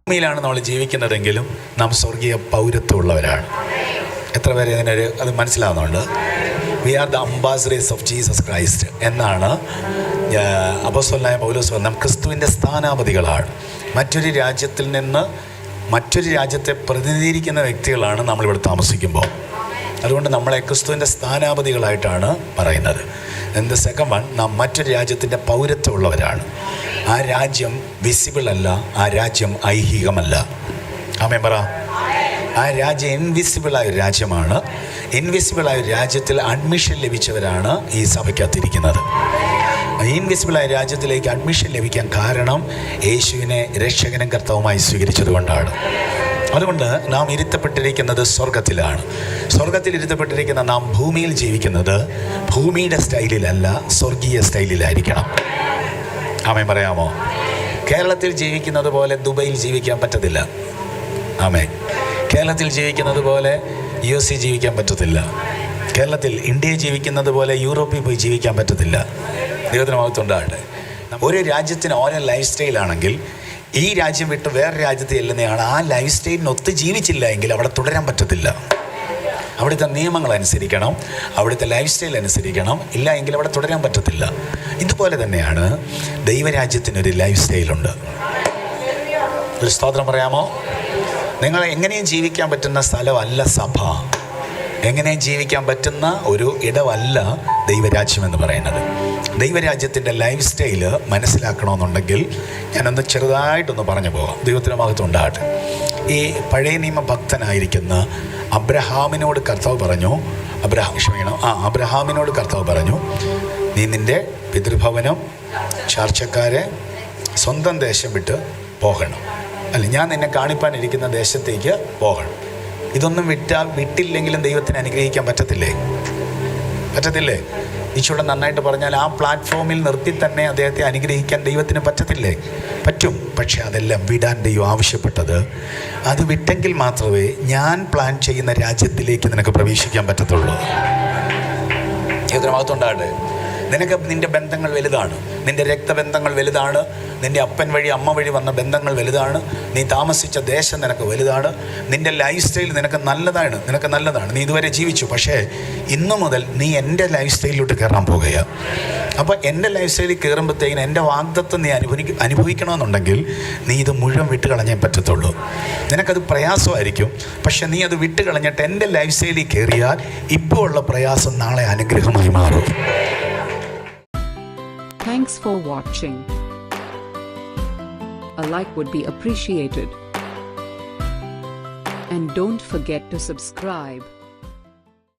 ഭൂമിയിലാണ് നമ്മൾ ജീവിക്കുന്നതെങ്കിലും നാം സ്വർഗീയ പൗരത്വമുള്ളവരാണ്. എത്ര പേര് അത് മനസ്സിലാവുന്നുണ്ട്? We are the ambassadors of Jesus Christ എന്നാണ് അപ്പോസ്തലനായ പൗലോസ് പറഞ്ഞത്. നാം ക്രിസ്തുവിൻ്റെ സ്ഥാനാപതികളാണ്. മറ്റൊരു രാജ്യത്തിൽ നിന്ന് മറ്റൊരു രാജ്യത്തെ പ്രതിനിധീകരിക്കുന്ന വ്യക്തികളാണ് നമ്മളിവിടെ താമസിക്കുമ്പോൾ. അതുകൊണ്ട് നമ്മളെ ക്രിസ്തുവിൻ്റെ സ്ഥാനാപതികളായിട്ടാണ് പറയുന്നത്. എന്ത് സെക്കൻഡ് വൺ, നാം മറ്റൊരു രാജ്യത്തിൻ്റെ പൗരത്വമുള്ളവരാണ്. ആ രാജ്യം വിസിബിൾ അല്ല, ആ രാജ്യം ഐഹികമല്ല. ആമേൻ പറ. ആ രാജ്യം ഇൻവിസിബിളായ ഒരു രാജ്യമാണ്. ഇൻവിസിബിളായ ഒരു രാജ്യത്തിൽ അഡ്മിഷൻ ലഭിച്ചവരാണ് ഈ സഭയ്ക്കകത്തിരിക്കുന്നത്. ഇൻവിസിബിളായ രാജ്യത്തിലേക്ക് അഡ്മിഷൻ ലഭിക്കാൻ കാരണം യേശുവിനെ രക്ഷകനും കർത്താവുമായി സ്വീകരിച്ചത് കൊണ്ടാണ്. അതുകൊണ്ട് നാം ഇരുത്തപ്പെട്ടിരിക്കുന്നത് സ്വർഗത്തിലാണ്. സ്വർഗത്തിൽ ഇരുത്തപ്പെട്ടിരിക്കുന്ന നാം ഭൂമിയിൽ ജീവിക്കുന്നത് ഭൂമിയുടെ സ്റ്റൈലിലല്ല, സ്വർഗീയ സ്റ്റൈലിലായിരിക്കണം. ആമേൻ പറയാമോ? കേരളത്തിൽ ജീവിക്കുന്നത് പോലെ ദുബൈയിൽ ജീവിക്കാൻ പറ്റത്തില്ല. ആമേൻ. കേരളത്തിൽ ജീവിക്കുന്നത് പോലെ USA ജീവിക്കാൻ പറ്റത്തില്ല. കേരളത്തിൽ ഇന്ത്യയിൽ ജീവിക്കുന്നത് പോലെ യൂറോപ്പിൽ പോയി ജീവിക്കാൻ പറ്റത്തില്ല. ദൈവത്തിന് മഹത്വമുണ്ടാകട്ടെ. ഒരു രാജ്യത്തിന് ഓരോ ലൈഫ് സ്റ്റൈലാണെങ്കിൽ ഈ രാജ്യം വിട്ട് വേറെ രാജ്യത്ത് ചെല്ലുന്നതാണ്. ആ ലൈഫ് സ്റ്റൈലിനൊത്ത് ജീവിച്ചില്ല എങ്കിൽ അവിടെ തുടരാൻ പറ്റത്തില്ല. അവിടുത്തെ നിയമങ്ങൾ അനുസരിക്കണം, അവിടുത്തെ ലൈഫ് സ്റ്റൈൽ അനുസരിക്കണം. ഇല്ല എങ്കിൽ അവിടെ തുടരാൻ പറ്റത്തില്ല. ഇതുപോലെ തന്നെയാണ് ദൈവരാജ്യത്തിനൊരു ലൈഫ് സ്റ്റൈലുണ്ട്. ഒരു സ്തോത്രം പറയാമോ? നിങ്ങൾ എങ്ങനെയും ജീവിക്കാൻ പറ്റുന്ന സ്ഥലമല്ല സഭ. എങ്ങനെയും ജീവിക്കാൻ പറ്റുന്ന ഒരു ഇടമല്ല ദൈവരാജ്യം എന്ന് പറയുന്നത്. ദൈവരാജ്യത്തിൻ്റെ ലൈഫ് സ്റ്റൈല് മനസ്സിലാക്കണമെന്നുണ്ടെങ്കിൽ ഞാനൊന്ന് ചെറുതായിട്ടൊന്ന് പറഞ്ഞു പോകാം. ദൈവത്തിന് മഹത്വം ഉണ്ടാകട്ടെ. ഈ പഴയ നിയമ ഭക്തനായിരിക്കുന്ന അബ്രഹാമിനോട് കർത്താവ് പറഞ്ഞു, അബ്രഹാമിനോട് കർത്താവ് പറഞ്ഞു, നീ നിൻ്റെ പിതൃഭവനം, ചാർച്ചക്കാരെ, സ്വന്തം ദേശം വിട്ട് പോകണം. അല്ല, ഞാൻ നിന്നെ കാണിപ്പാനിരിക്കുന്ന ദേശത്തേക്ക് പോകണം. ഇതൊന്നും വിട്ടില്ലെങ്കിലും ദൈവത്തിന് അനുഗ്രഹിക്കാൻ പറ്റത്തില്ലേ? ഈശോടെ നന്നായിട്ട് പറഞ്ഞാൽ ആ പ്ലാറ്റ്ഫോമിൽ നിർത്തി തന്നെ അദ്ദേഹത്തെ അനുഗ്രഹിക്കാൻ ദൈവത്തിന് പറ്റത്തില്ലേ? പറ്റും. പക്ഷെ അതെല്ലാം വിടാൻ ദൈവം ആവശ്യപ്പെട്ടത് അത് വിട്ടെങ്കിൽ മാത്രമേ ഞാൻ പ്ലാൻ ചെയ്യുന്ന രാജ്യത്തിലേക്ക് നിനക്ക് പ്രവേശിക്കാൻ പറ്റത്തുള്ളൂ. ഏതൊരു നിനക്ക് നിൻ്റെ ബന്ധങ്ങൾ വലുതാണ്, നിൻ്റെ രക്തബന്ധങ്ങൾ വലുതാണ്, നിൻ്റെ അപ്പൻ വഴി അമ്മ വഴി വന്ന ബന്ധങ്ങൾ വലുതാണ്, നീ താമസിച്ച ദേശം നിനക്ക് വലുതാണ്, നിൻ്റെ ലൈഫ് സ്റ്റൈൽ നിനക്ക് നല്ലതാണ്, നീ ഇതുവരെ ജീവിച്ചു. പക്ഷേ ഇന്നു മുതൽ നീ എൻ്റെ ലൈഫ് സ്റ്റൈലിലോട്ട് കയറാൻ പോകുകയാണ്. അപ്പോൾ എൻ്റെ ലൈഫ് സ്റ്റൈലിൽ കയറുമ്പോഴത്തേക്കിന് എൻ്റെ വാഗ്ദത്തം നീ അനുഭവിക്കണമെന്നുണ്ടെങ്കിൽ നീ ഇത് മുഴുവൻ വിട്ട് കളഞ്ഞേ പറ്റത്തുള്ളൂ. നിനക്കത് പ്രയാസമായിരിക്കും, പക്ഷെ നീ അത് വിട്ട് കളഞ്ഞിട്ട് എൻ്റെ ലൈഫ് സ്റ്റൈലിൽ കയറിയാൽ ഇപ്പോൾ ഉള്ള പ്രയാസം നാളെ അനുഗ്രഹമായി മാറും. Thanks for watching. A like would be appreciated. And don't forget to subscribe.